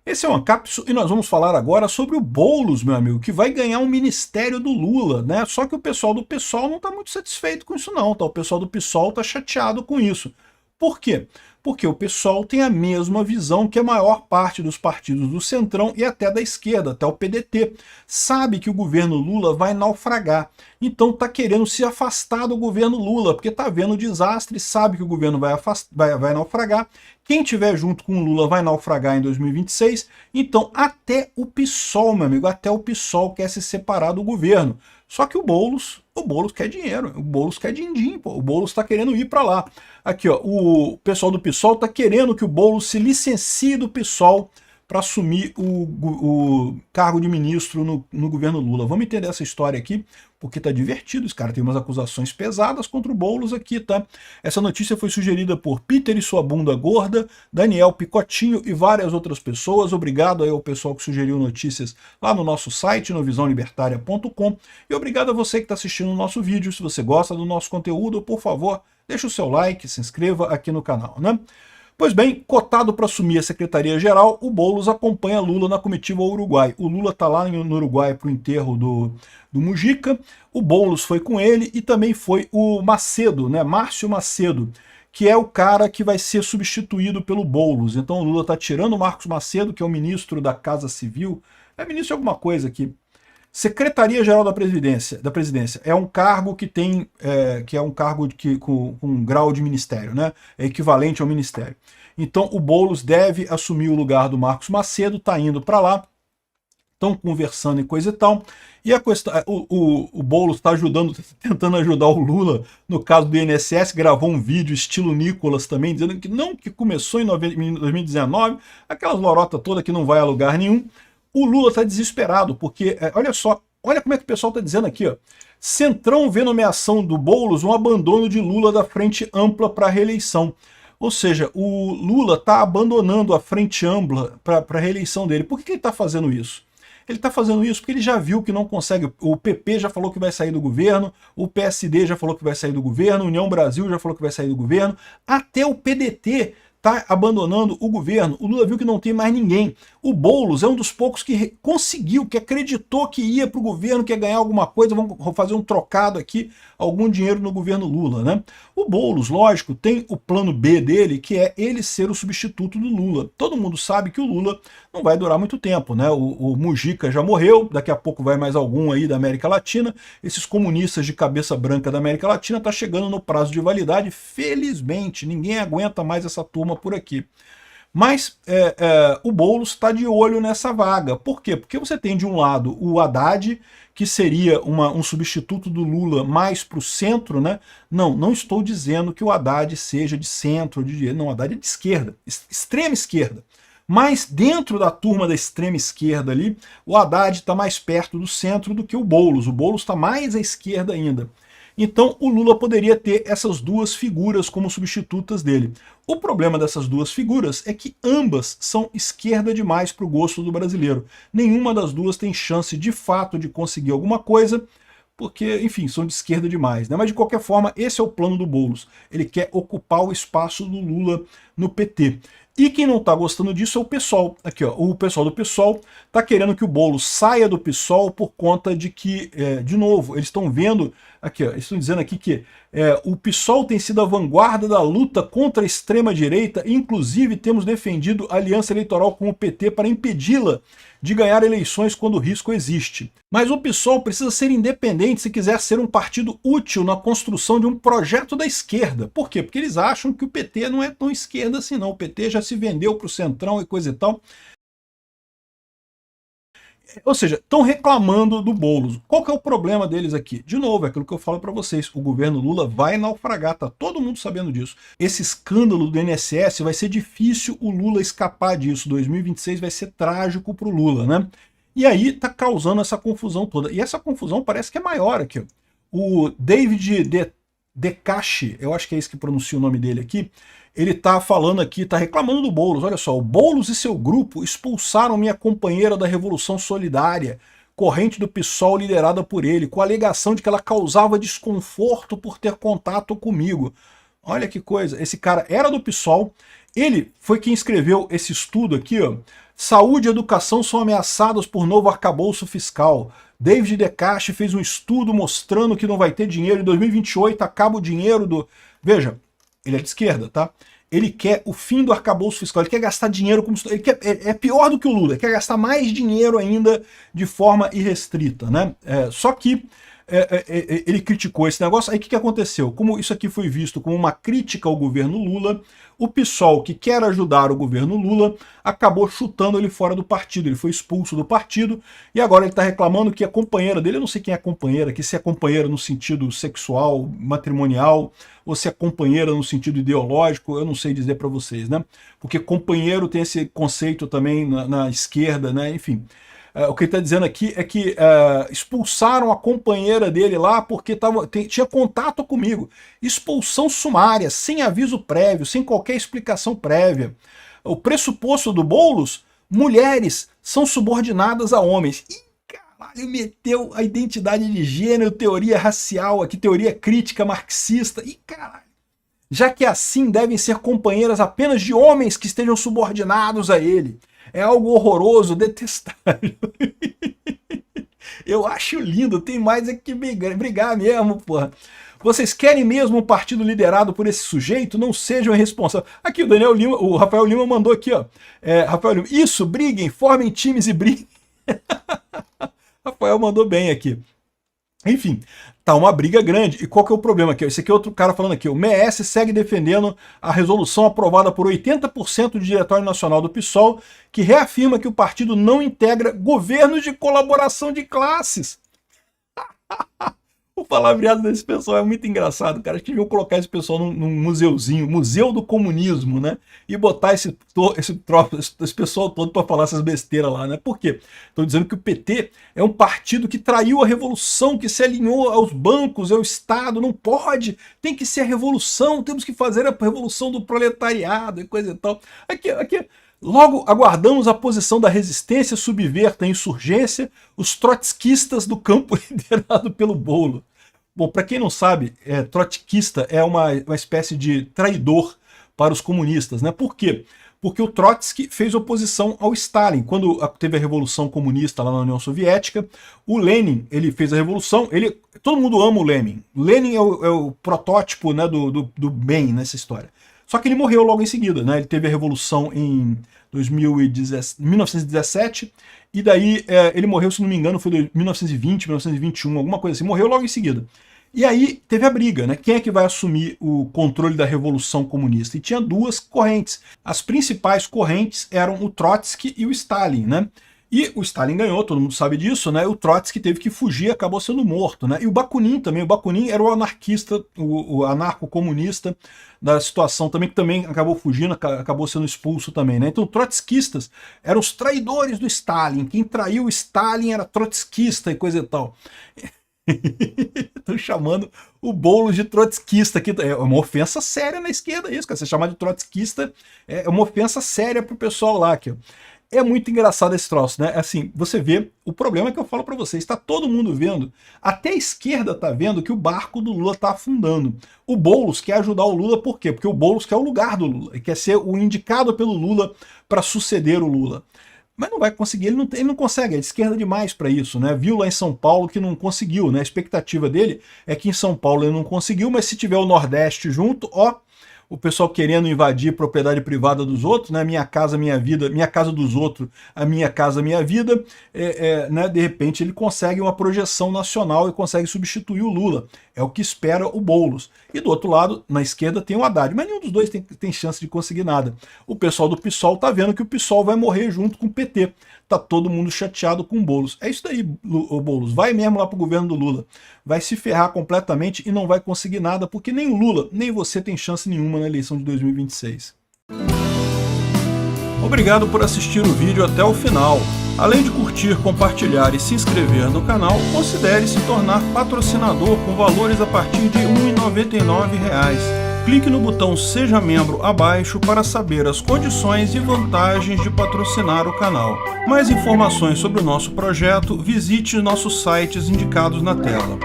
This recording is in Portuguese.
Esse é o Ancapsu e nós vamos falar agora sobre o Boulos, meu amigo, que vai ganhar um ministério do Lula, né? Só que o pessoal do PSOL não está muito satisfeito com isso não, tá? O pessoal do PSOL está chateado com isso. Por quê? Porque o PSOL tem a mesma visão que a maior parte dos partidos do Centrão e até da esquerda, até o PDT. Sabe que o governo Lula vai naufragar. Então está querendo se afastar do governo Lula, porque está vendo o desastre, sabe que o governo vai naufragar. Quem tiver junto com o Lula vai naufragar em 2026. Então até o PSOL, meu amigo, até o PSOL quer se separar do governo. Só que o Boulos quer dinheiro, o Boulos quer din-din, pô. O Boulos está querendo ir para lá. Aqui, ó, o pessoal do PSOL está querendo que o Boulos se licencie do PSOL para assumir o cargo de ministro no governo Lula. Vamos entender essa história aqui, porque tá divertido. Os caras têm umas acusações pesadas contra o Boulos aqui, tá? Essa notícia foi sugerida por Peter e sua bunda gorda, Daniel Picotinho e várias outras pessoas. Obrigado aí ao pessoal que sugeriu notícias lá no nosso site, no visãolibertaria.com. E obrigado a você que está assistindo o nosso vídeo. Se você gosta do nosso conteúdo, por favor, deixa o seu like, se inscreva aqui no canal, né? Pois bem, cotado para assumir a Secretaria-Geral, o Boulos acompanha Lula na comitiva ao Uruguai. O Lula está lá no Uruguai para o enterro do Mujica, o Boulos foi com ele e também foi o Macedo, né, Márcio Macedo, que é o cara que vai ser substituído pelo Boulos. Então o Lula está tirando o Marcos Macedo, que é o ministro da Casa Civil, é ministro de alguma coisa aqui. Secretaria-Geral da Presidência é um cargo que tem, que é um cargo com um grau de ministério, né? É equivalente ao ministério. Então o Boulos deve assumir o lugar do Marcos Macedo, está indo para lá, estão conversando e coisa e tal. E a questão, o Boulos está tentando ajudar o Lula no caso do INSS, gravou um vídeo estilo Nicolas também, dizendo que não, que começou em 2019, aquelas lorota toda que não vai a lugar nenhum. O Lula está desesperado, porque, olha só, olha como é que o pessoal está dizendo aqui, ó. Centrão vê nomeação do Boulos um abandono de Lula da Frente Ampla para a reeleição. Ou seja, o Lula está abandonando a Frente Ampla para a reeleição dele. Por que ele está fazendo isso? Ele está fazendo isso porque ele já viu que não consegue. O PP já falou que vai sair do governo, o PSD já falou que vai sair do governo, União Brasil já falou que vai sair do governo, até o PDT está abandonando o governo. O Lula viu que não tem mais ninguém. O Boulos é um dos poucos que conseguiu, que acreditou que ia para o governo, que ia ganhar alguma coisa, vamos fazer um trocado aqui, algum dinheiro no governo Lula, né? O Boulos, lógico, tem o plano B dele, que é ele ser o substituto do Lula. Todo mundo sabe que o Lula não vai durar muito tempo, né? O Mujica já morreu, daqui a pouco vai mais algum aí da América Latina. Esses comunistas de cabeça branca da América Latina tá chegando no prazo de validade, felizmente, ninguém aguenta mais essa turma por aqui. Mas o Boulos está de olho nessa vaga. Por quê? Porque você tem de um lado o Haddad, que seria um substituto do Lula mais para o centro, né? Não estou dizendo que o Haddad seja de centro, de direita. Não, o Haddad é de esquerda, extrema esquerda. Mas dentro da turma da extrema esquerda ali, o Haddad está mais perto do centro do que o Boulos. O Boulos está mais à esquerda ainda. Então o Lula poderia ter essas duas figuras como substitutas dele. O problema dessas duas figuras é que ambas são esquerda demais para o gosto do brasileiro. Nenhuma das duas tem chance de fato de conseguir alguma coisa, porque, enfim, são de esquerda demais, né? Mas de qualquer forma, esse é o plano do Boulos. Ele quer ocupar o espaço do Lula no PT. E quem não está gostando disso é o PSOL. Aqui, ó, o pessoal do PSOL está querendo que o Boulos saia do PSOL por conta de que, de novo, eles estão vendo, aqui, ó, eles estão dizendo aqui que o PSOL tem sido a vanguarda da luta contra a extrema-direita, inclusive temos defendido a aliança eleitoral com o PT para impedi-la de ganhar eleições quando o risco existe. Mas o PSOL precisa ser independente se quiser ser um partido útil na construção de um projeto da esquerda. Por quê? Porque eles acham que o PT não é tão esquerda assim não. O PT já se vendeu para o Centrão e coisa e tal. Ou seja, estão reclamando do Boulos. Qual que é o problema deles aqui? De novo, é aquilo que eu falo para vocês, o governo Lula vai naufragar, tá todo mundo sabendo disso. Esse escândalo do INSS vai ser difícil o Lula escapar disso, 2026 vai ser trágico para o Lula, né? E aí tá causando essa confusão toda. E essa confusão parece que é maior aqui. O David Decache, eu acho que é esse que pronuncia o nome dele aqui, ele tá falando aqui, tá reclamando do Boulos. Olha só, o Boulos e seu grupo expulsaram minha companheira da Revolução Solidária, corrente do PSOL liderada por ele, com a alegação de que ela causava desconforto por ter contato comigo. Olha que coisa, esse cara era do PSOL, ele foi quem escreveu esse estudo aqui, ó, Saúde e educação são ameaçadas por novo arcabouço fiscal. David DeCache fez um estudo mostrando que não vai ter dinheiro. Em 2028 acaba o dinheiro do... Veja, ele é de esquerda, tá? Ele quer o fim do arcabouço fiscal, ele quer gastar dinheiro como... Ele quer... É pior do que o Lula, ele quer gastar mais dinheiro ainda de forma irrestrita, né? Só que ele criticou esse negócio. Aí o que aconteceu? Como isso aqui foi visto como uma crítica ao governo Lula, o PSOL, que quer ajudar o governo Lula, acabou chutando ele fora do partido. Ele foi expulso do partido e agora ele está reclamando que a companheira dele, eu não sei quem é a companheira, que se é companheira no sentido sexual, matrimonial, ou se é companheira no sentido ideológico, eu não sei dizer para vocês, né? Porque companheiro tem esse conceito também na esquerda, né? Enfim. O que ele está dizendo aqui é que expulsaram a companheira dele lá porque tinha contato comigo. Expulsão sumária, sem aviso prévio, sem qualquer explicação prévia. O pressuposto do Boulos, mulheres são subordinadas a homens. Ih, caralho, meteu a identidade de gênero, teoria racial, aqui teoria crítica marxista. Ih, caralho. Já que assim devem ser companheiras apenas de homens que estejam subordinados a ele. É algo horroroso, detestável. Eu acho lindo, tem mais é que brigar mesmo, porra. Vocês querem mesmo um partido liderado por esse sujeito? Não sejam irresponsáveis. Aqui o Rafael Lima mandou aqui, ó. Rafael Lima, isso, briguem, formem times e briguem. Rafael mandou bem aqui. Enfim, tá uma briga grande. E qual que é o problema aqui? Esse aqui é outro cara falando aqui. O MES segue defendendo a resolução aprovada por 80% do Diretório Nacional do PSOL, que reafirma que o partido não integra governos de colaboração de classes. O palavreado desse pessoal é muito engraçado, cara. Acho que deviam colocar esse pessoal num museuzinho, Museu do Comunismo, né? E botar esse pessoal todo para falar essas besteiras lá, né? Por quê? Estão dizendo que o PT é um partido que traiu a revolução, que se alinhou aos bancos, ao Estado. Não pode, tem que ser a revolução, temos que fazer a revolução do proletariado e coisa e tal. Aqui. Logo, aguardamos a posição da resistência subverta a insurgência, os trotskistas do campo liderado pelo Boulos. Bom, para quem não sabe, trotskista é uma espécie de traidor para os comunistas, né? Por quê? Porque o Trotsky fez oposição ao Stalin. Quando teve a Revolução Comunista lá na União Soviética, o Lenin, ele fez a revolução, todo mundo ama o Lenin. O Lenin é o protótipo, né, do bem nessa história. Só que ele morreu logo em seguida, né? Ele teve a revolução em 1917, e daí ele morreu, se não me engano, foi em 1920, 1921, alguma coisa assim, morreu logo em seguida. E aí teve a briga, né? Quem é que vai assumir o controle da Revolução Comunista? E tinha duas correntes. As principais correntes eram o Trotsky e o Stalin, né? E o Stalin ganhou, todo mundo sabe disso, né? O Trotsky teve que fugir, acabou sendo morto, né? E o Bakunin também, o Bakunin era o anarquista, o anarco-comunista da situação também, que também acabou fugindo, acabou sendo expulso também, né? Então, trotskistas eram os traidores do Stalin. Quem traiu o Stalin era trotskista e coisa e tal. Estão chamando o Boulos de trotskista aqui. É uma ofensa séria na esquerda isso, cara. Você chamar de trotskista é uma ofensa séria pro pessoal lá, aqui, ó. É muito engraçado esse troço, né? Assim, você vê, o problema é que eu falo para vocês, está todo mundo vendo, até a esquerda tá vendo que o barco do Lula tá afundando. O Boulos quer ajudar o Lula, por quê? Porque o Boulos quer o lugar do Lula, ele quer ser o indicado pelo Lula para suceder o Lula. Mas não vai conseguir, ele não consegue, é de esquerda demais para isso, né? Viu lá em São Paulo que não conseguiu, né? A expectativa dele é que em São Paulo ele não conseguiu, mas se tiver o Nordeste junto, ó, o pessoal querendo invadir propriedade privada dos outros, né? Minha casa, minha vida, minha casa dos outros, a minha casa, minha vida, né? De repente ele consegue uma projeção nacional e consegue substituir o Lula. É o que espera o Boulos. E do outro lado, na esquerda, tem o Haddad, mas nenhum dos dois tem chance de conseguir nada. O pessoal do PSOL tá vendo que o PSOL vai morrer junto com o PT. Tá todo mundo chateado com o Boulos. É isso daí, o Boulos. Vai mesmo lá pro governo do Lula. Vai se ferrar completamente e não vai conseguir nada, porque nem o Lula, nem você tem chance nenhuma na eleição de 2026. Obrigado por assistir o vídeo até o final. Além de curtir, compartilhar e se inscrever no canal, considere se tornar patrocinador com valores a partir de R$ 1,99. Clique no botão Seja Membro abaixo para saber as condições e vantagens de patrocinar o canal. Mais informações sobre o nosso projeto, visite nossos sites indicados na tela.